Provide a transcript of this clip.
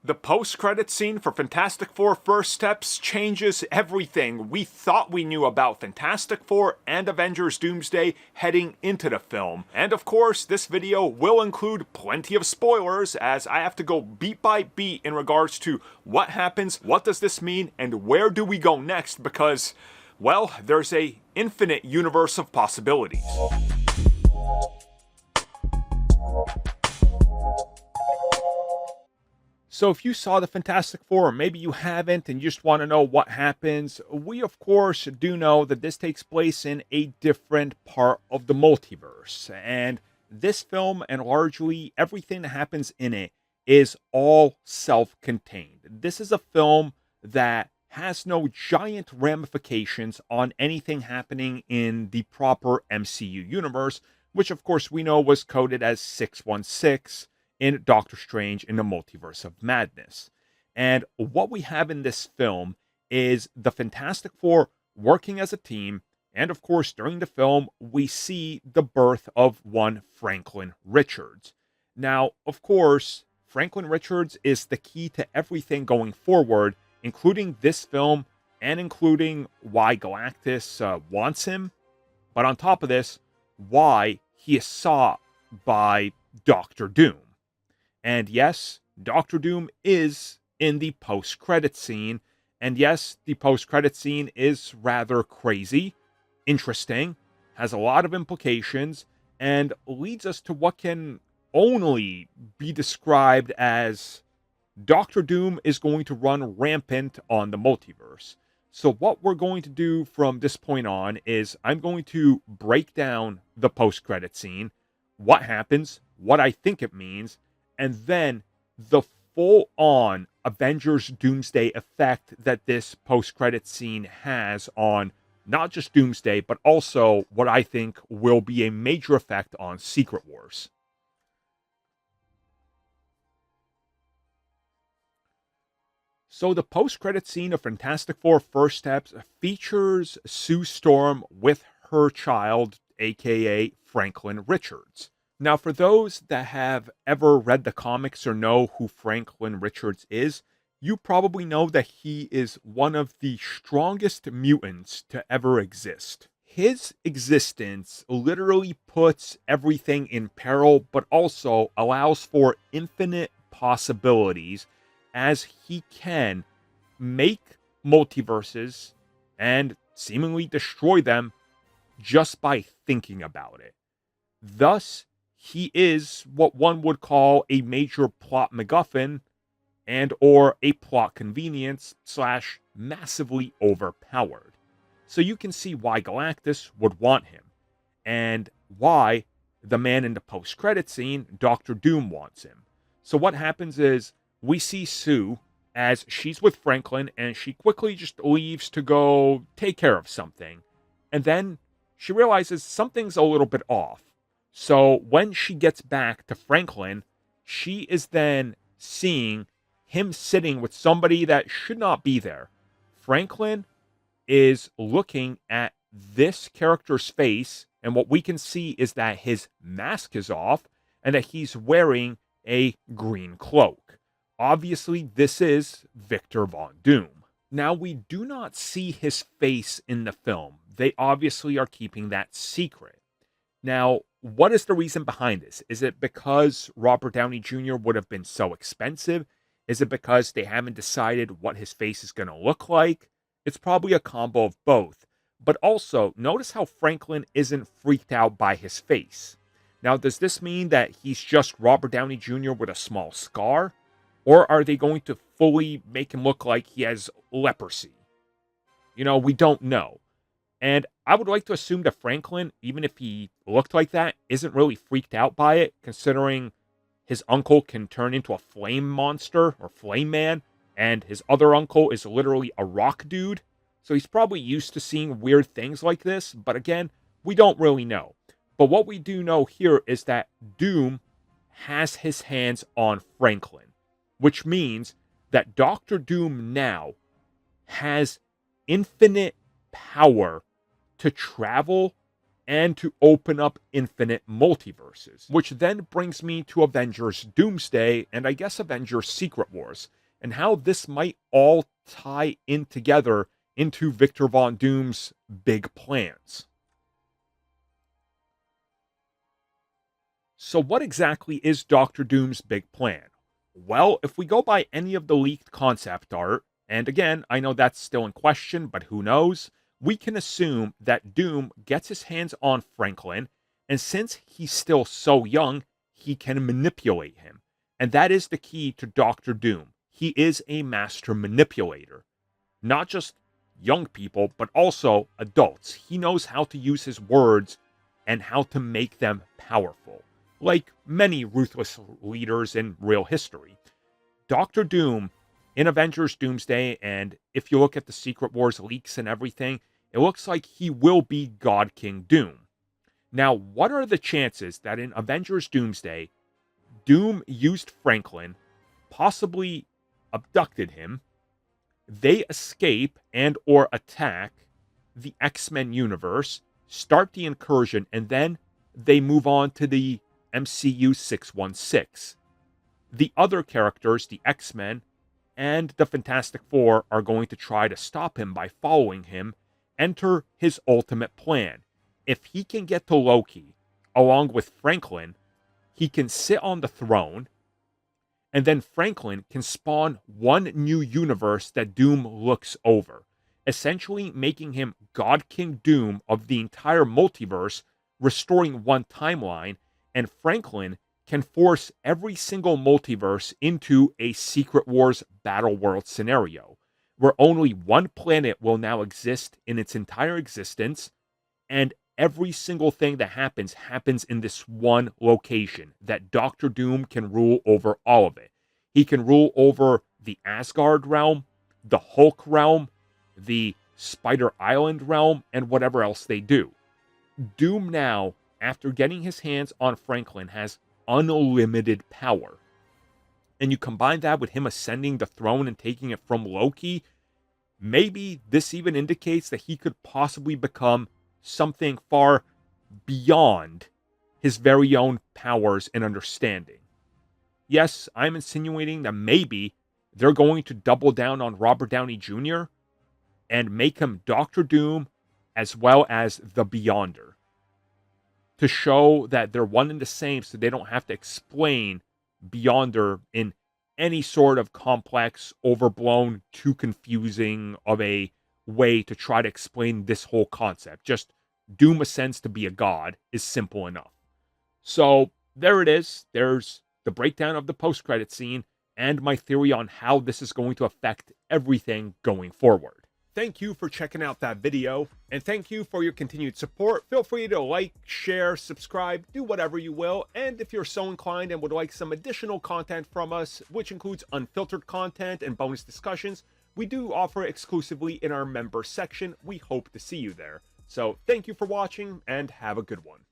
The post-credit scene for Fantastic Four First Steps changes everything we thought we knew about Fantastic Four and Avengers Doomsday heading into the film. And of course, this video will include plenty of spoilers as I have to go beat by beat in regards to what happens, what does this mean, and where do we go next because, well, there's a infinite universe of possibilities. So if you saw the Fantastic Four, or maybe you haven't and you just want to know what happens, we of course do know that this takes place in a different part of the multiverse. And this film and largely everything that happens in it is all self-contained. This is a film that has no giant ramifications on anything happening in the proper MCU universe, which of course we know was coded as 616. In Doctor Strange in the Multiverse of Madness. And what we have in this film is the Fantastic Four working as a team, and of course during the film we see the birth of one Franklin Richards. Now, of course, Franklin Richards is the key to everything going forward, including this film and including why Galactus wants him, but on top of this, why he is sought by Doctor Doom. And yes, Doctor Doom is in the post-credit scene. And yes, the post-credit scene is rather crazy, interesting, has a lot of implications, and leads us to what can only be described as Doctor Doom is going to run rampant on the multiverse. So what we're going to do from this point on is I'm going to break down the post-credit scene, what happens, what I think it means, and then the full-on Avengers Doomsday effect that this post-credit scene has on not just Doomsday, but also what I think will be a major effect on Secret Wars. So the post-credit scene of Fantastic Four First Steps features Sue Storm with her child, aka Franklin Richards. Now, for those that have ever read the comics or know who Franklin Richards is, you probably know that he is one of the strongest mutants to ever exist. His existence literally puts everything in peril, but also allows for infinite possibilities as he can make multiverses and seemingly destroy them just by thinking about it. Thus, he is what one would call a major plot MacGuffin and or a plot convenience / massively overpowered. So you can see why Galactus would want him and why the man in the post-credit scene, Doctor Doom, wants him. So what happens is we see Sue as she's with Franklin and she quickly just leaves to go take care of something. And then she realizes something's a little bit off. So when she gets back to Franklin, she is then seeing him sitting with somebody that should not be there. Franklin is looking at this character's face, and what we can see is that his mask is off and that he's wearing a green cloak. Obviously, this is Victor Von Doom. Now, we do not see his face in the film. They obviously are keeping that secret. Now, what is the reason behind this? Is it because Robert Downey Jr. would have been so expensive? Is it because they haven't decided what his face is going to look like? It's probably a combo of both. But also, notice how Franklin isn't freaked out by his face. Now, does this mean that he's just Robert Downey Jr. with a small scar? Or are they going to fully make him look like he has leprosy? We don't know. And I would like to assume that Franklin, even if he looked like that, isn't really freaked out by it, considering his uncle can turn into a flame monster or flame man, and his other uncle is literally a rock dude. So he's probably used to seeing weird things like this, but again, we don't really know. But what we do know here is that Doom has his hands on Franklin, which means that Doctor Doom now has infinite power to travel and to open up infinite multiverses. Which then brings me to Avengers Doomsday and I guess Avengers Secret Wars, and how this might all tie in together into Victor Von Doom's big plans. So, what exactly is Doctor Doom's big plan? Well, if we go by any of the leaked concept art, and again, I know that's still in question, but who knows, we can assume that Doom gets his hands on Franklin, and since he's still so young, he can manipulate him. And that is the key to Doctor Doom. He is a master manipulator. Not just young people, but also adults. He knows how to use his words and how to make them powerful, like many ruthless leaders in real history. Doctor Doom in Avengers Doomsday, and if you look at the Secret Wars leaks and everything, it looks like he will be God King Doom. Now, what are the chances that in Avengers Doomsday, Doom used Franklin, possibly abducted him, they escape and or attack the X-Men universe, start the incursion, and then they move on to the MCU 616. The other characters, the X-Men and the Fantastic Four, are going to try to stop him by following him, enter his ultimate plan. If he can get to Loki, along with Franklin, he can sit on the throne, and then Franklin can spawn one new universe that Doom looks over, essentially making him God King Doom of the entire multiverse, restoring one timeline, and Franklin can force every single multiverse into a Secret Wars Battle World scenario, where only one planet will now exist in its entire existence, and every single thing that happens in this one location, that Doctor Doom can rule over all of it. He can rule over the Asgard realm, the Hulk realm, the Spider Island realm, and whatever else they do. Doom now, after getting his hands on Franklin, has unlimited power. And you combine that with him ascending the throne and taking it from Loki, maybe this even indicates that he could possibly become something far beyond his very own powers and understanding. Yes, I'm insinuating that maybe they're going to double down on Robert Downey Jr. and make him Doctor Doom as well as the Beyonder, to show that they're one and the same, so they don't have to explain Beyonder in any sort of complex, overblown, too confusing of a way to try to explain this whole concept. Just Doom ascends to be a god is simple enough. So there it is. There's the breakdown of the post-credit scene and my theory on how this is going to affect everything going forward. Thank you for checking out that video, and thank you for your continued support. Feel free to like, share, subscribe, do whatever you will, and if you're so inclined and would like some additional content from us, which includes unfiltered content and bonus discussions, we do offer exclusively in our member section. We hope to see you there. So thank you for watching, and have a good one.